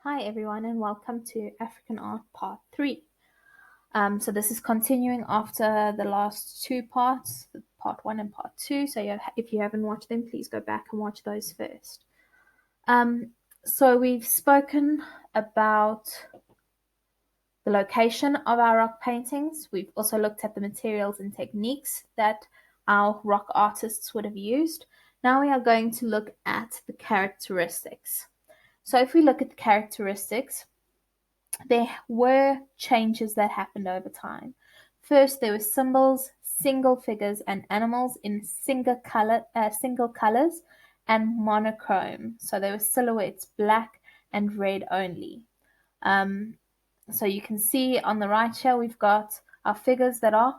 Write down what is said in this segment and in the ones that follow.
Hi everyone and welcome to African Art Part 3. So this is continuing after the last two parts, Part 1 and Part 2. So if you haven't watched them, please go back and watch those first. So we've spoken about the location of our rock paintings. We've also looked at the materials and techniques that our rock artists would have used. Now we are going to look at the characteristics. So if we look at the characteristics, there were changes that happened over time. First, there were symbols, single figures, and animals in single colors and monochrome. So there were silhouettes, black and red only. So you can see on the right here, we've got our figures that are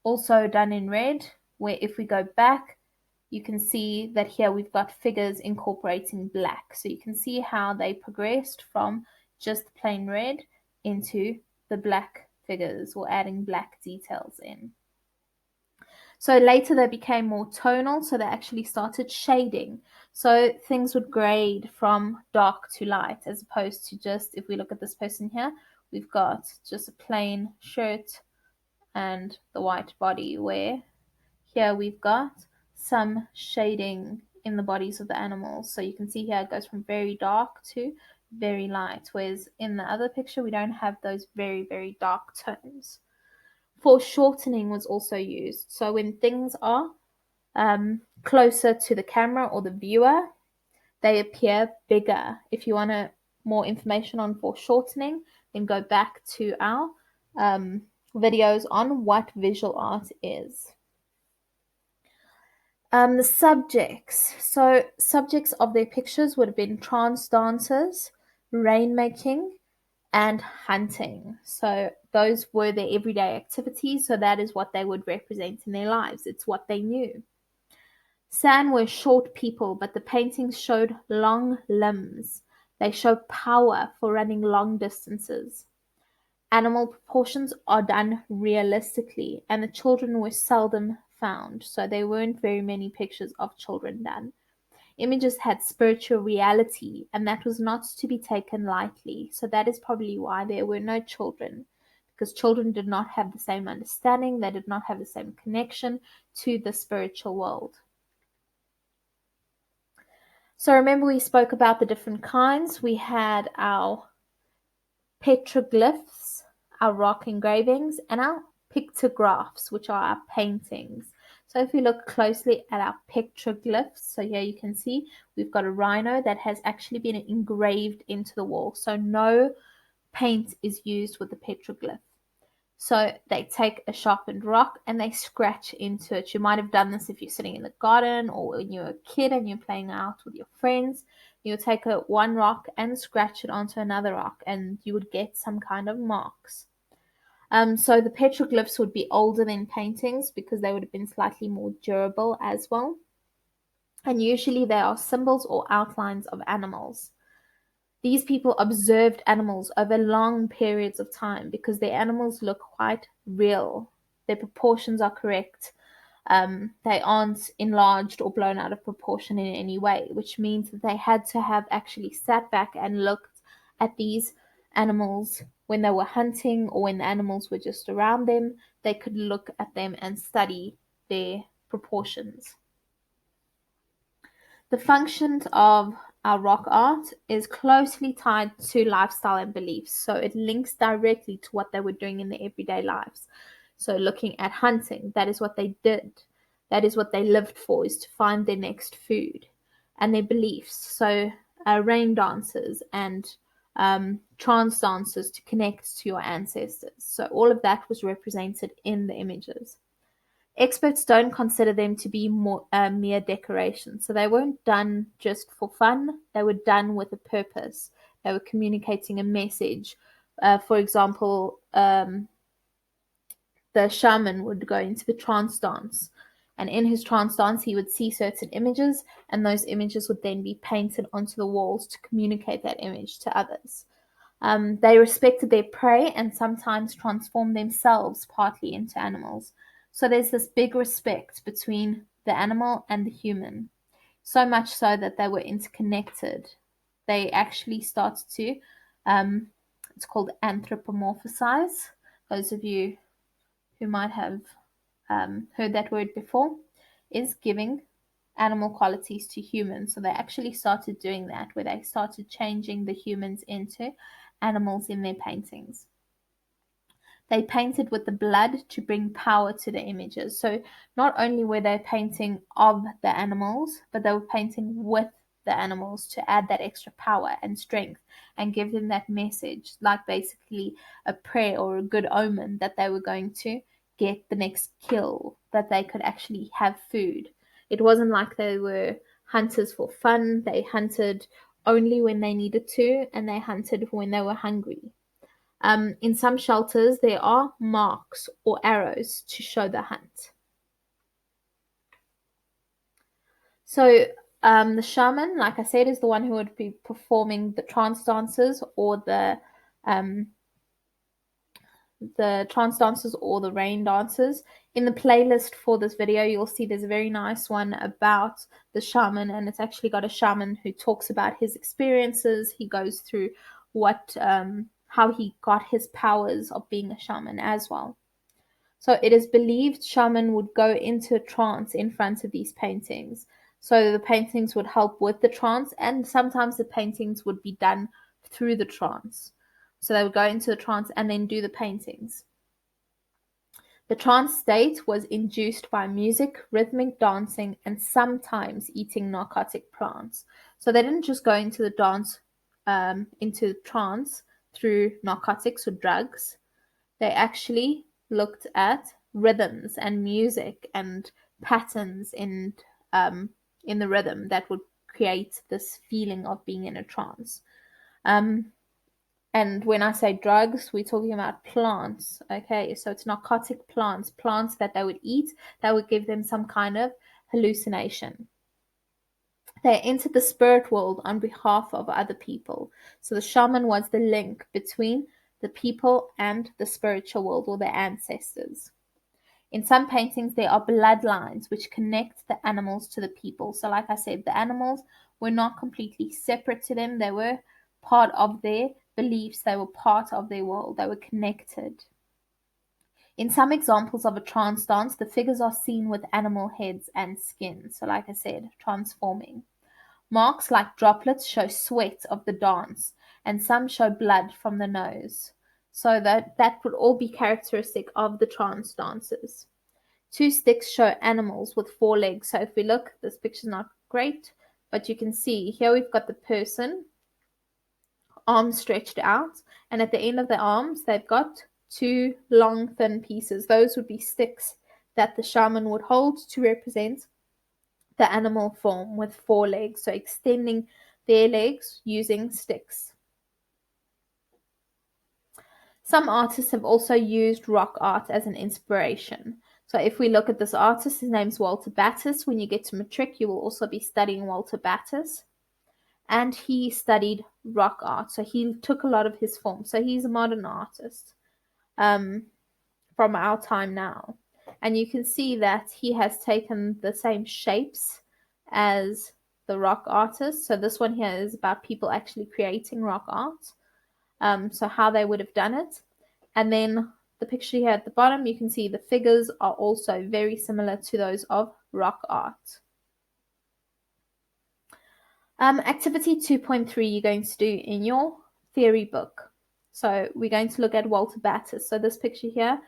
also done in red, where if we go back, you can see that here we've got figures incorporating black. So you can see how they progressed from just plain red into the black figures or adding black details in. So later they became more tonal, so they actually started shading. So things would grade from dark to light, as opposed to just, if we look at this person here, we've got just a plain shirt and the white body, where here we've got some shading in the bodies of the animals. So you can see here it goes from very dark to very light, whereas in the other picture we don't have those very, very dark tones. Foreshortening was also used. So when things are closer to the camera or the viewer, they appear bigger. If you want more information on foreshortening, then go back to our videos on what visual art is. The subjects. So subjects of their pictures would have been trance dancers, rainmaking, and hunting. So those were their everyday activities. So that is what they would represent in their lives. It's what they knew. San were short people, but the paintings showed long limbs. They show power for running long distances. Animal proportions are done realistically, and the children were seldom found, so there weren't very many pictures of children done. Images had spiritual reality, and that was not to be taken lightly, so that is probably why there were no children, because children did not have the same understanding, they did not have the same connection to the spiritual world. So remember we spoke about the different kinds. We had our petroglyphs, our rock engravings, and our pictographs, which are our paintings. So if we look closely at our petroglyphs, so here you can see we've got a rhino that has actually been engraved into the wall. So no paint is used with the petroglyph. So they take a sharpened rock and they scratch into it. You might have done this if you're sitting in the garden or when you're a kid and you're playing out with your friends. You'll take one rock and scratch it onto another rock and you would get some kind of marks. So the petroglyphs would be older than paintings because they would have been slightly more durable as well. And usually they are symbols or outlines of animals. These people observed animals over long periods of time because their animals look quite real. Their proportions are correct. They aren't enlarged or blown out of proportion in any way, which means that they had to have actually sat back and looked at these animals when they were hunting or when the animals were just around them. They could look at them and study their proportions. The functions of our rock art is closely tied to lifestyle and beliefs. So it links directly to what they were doing in their everyday lives. So looking at hunting, that is what they did. That is what they lived for, is to find their next food. And their beliefs. So rain dancers and trance dancers to connect to your ancestors. So all of that was represented in the images. Experts don't consider them to be mere decorations. So they weren't done just for fun. They were done with a purpose. They were communicating a message. For example, the shaman would go into the trance dance. And in his trance dance, he would see certain images, and those images would then be painted onto the walls to communicate that image to others. They respected their prey and sometimes transformed themselves partly into animals. So there's this big respect between the animal and the human, so much so that they were interconnected. They actually started to It's called anthropomorphize. Those of you who might have heard that word before, is giving animal qualities to humans. So they actually started doing that, where they started changing the humans into animals in their paintings. They painted with the blood to bring power to the images. So not only were they painting of the animals, but they were painting with the animals to add that extra power and strength and give them that message, like basically a prayer or a good omen that they were going to get the next kill, that they could actually have food. It wasn't like they were hunters for fun. They hunted only when they needed to, and they hunted when they were hungry. In some shelters, there are marks or arrows to show the hunt. So the shaman, like I said, is the one who would be performing the trance dances or the trance dances or the rain dances. In the playlist for this video, you'll see there's a very nice one about the shaman, and it's actually got a shaman who talks about his experiences. He goes through what how he got his powers of being a shaman as well. So it is believed shaman would go into a trance in front of these paintings. So the paintings would help with the trance, and sometimes the paintings would be done through the trance. So they would go into the trance and then do the paintings. The trance state was induced by music, rhythmic dancing, and sometimes eating narcotic plants. So they didn't just go into the dance, into trance through narcotics or drugs. They actually looked at rhythms and music and patterns in the rhythm that would create this feeling of being in a trance. And when I say drugs, we're talking about plants. Okay, so it's narcotic plants, plants that they would eat that would give them some kind of hallucination. They entered the spirit world on behalf of other people. So the shaman was the link between the people and the spiritual world, or their ancestors. In some paintings, there are bloodlines which connect the animals to the people. So, like I said, the animals were not completely separate to them, they were part of their beliefs, they were part of their world, they were connected. In some examples of a trance dance, the figures are seen with animal heads and skin. So, like I said, transforming. Marks like droplets show sweat of the dance, and some show blood from the nose. So that would all be characteristic of the trance dances. Two sticks show animals with four legs. So if we look, this picture's not great, but you can see here we've got the person, arms stretched out, and at the end of the arms, they've got two long, thin pieces. Those would be sticks that the shaman would hold to represent the animal form with four legs, so extending their legs using sticks. Some artists have also used rock art as an inspiration. So if we look at this artist, his name's Walter Battis. When you get to matric, you will also be studying Walter Battis. And he studied rock art, so he took a lot of his form. So he's a modern artist from our time now. And you can see that he has taken the same shapes as the rock artists. So this one here is about people actually creating rock art. So how they would have done it. And then the picture here at the bottom, you can see the figures are also very similar to those of rock art. Activity 2.3 you're going to do in your theory book. So we're going to look at Walter Battis. So this picture here,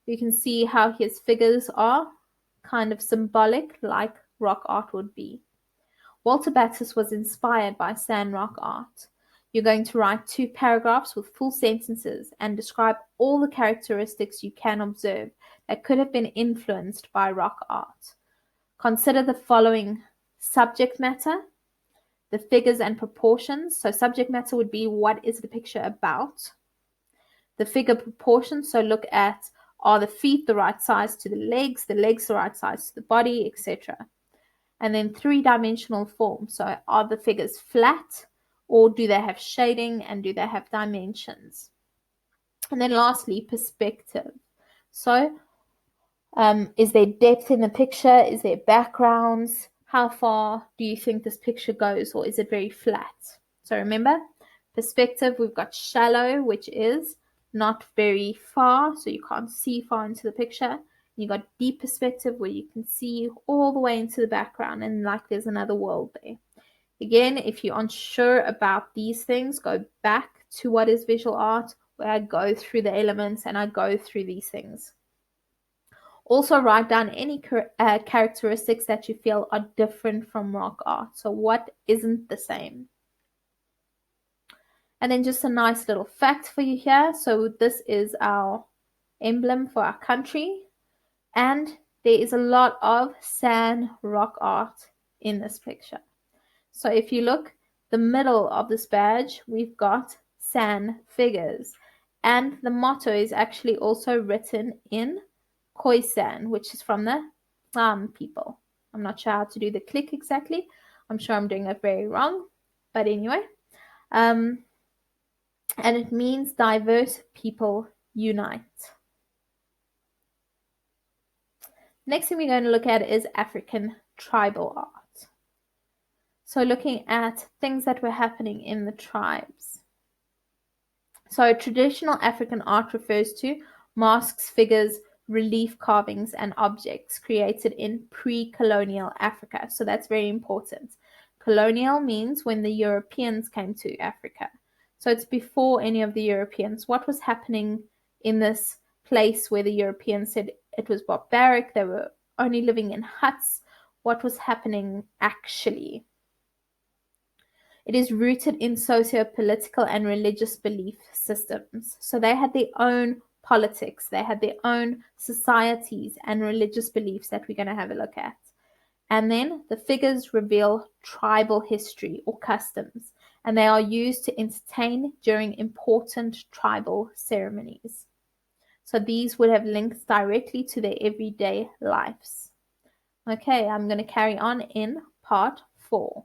you can see how his figures are kind of symbolic, like rock art would be. Walter Battis was inspired by sand rock art. You're going to write 2 paragraphs with full sentences and describe all the characteristics you can observe that could have been influenced by rock art. Consider the following subject matter, the figures and proportions. So subject matter would be what is the picture about. The figure proportions, so look at, are the feet the right size to the legs the right size to the body, etc. And then 3-dimensional form. So are the figures flat, or do they have shading, and do they have dimensions? And then lastly, perspective. So is there depth in the picture? Is there backgrounds? How far do you think this picture goes, or is it very flat? So remember, Perspective, we've got shallow, which is not very far, so you can't see far into the picture. You got deep perspective, where you can see all the way into the background and like there's another world there. Again, if you're unsure about these things, go back to what is visual art, where I go through the elements and I go through these things. Also write down any characteristics that you feel are different from rock art. So what isn't the same? And then just a nice little fact for you here. So this is our emblem for our country. And there is a lot of sand rock art in this picture. So if you look, the middle of this badge, we've got sand figures. And the motto is actually also written in Khoisan, which is from the people. I'm not sure how to do the click exactly. I'm sure I'm doing it very wrong. But anyway. And it means diverse people unite. Next thing we're going to look at is African tribal art. So looking at things that were happening in the tribes. So traditional African art refers to masks, figures, relief carvings, and objects created in pre-colonial Africa. So that's very important. Colonial means when the Europeans came to Africa. So it's before any of the Europeans. What was happening in this place where the Europeans said it was barbaric, they were only living in huts? What was happening actually? It is rooted in socio-political and religious belief systems. So they had their own politics, they had their own societies and religious beliefs that we're going to have a look at. And then the figures reveal tribal history or customs, and they are used to entertain during important tribal ceremonies. So these would have links directly to their everyday lives. Okay, I'm going to carry on in part 4.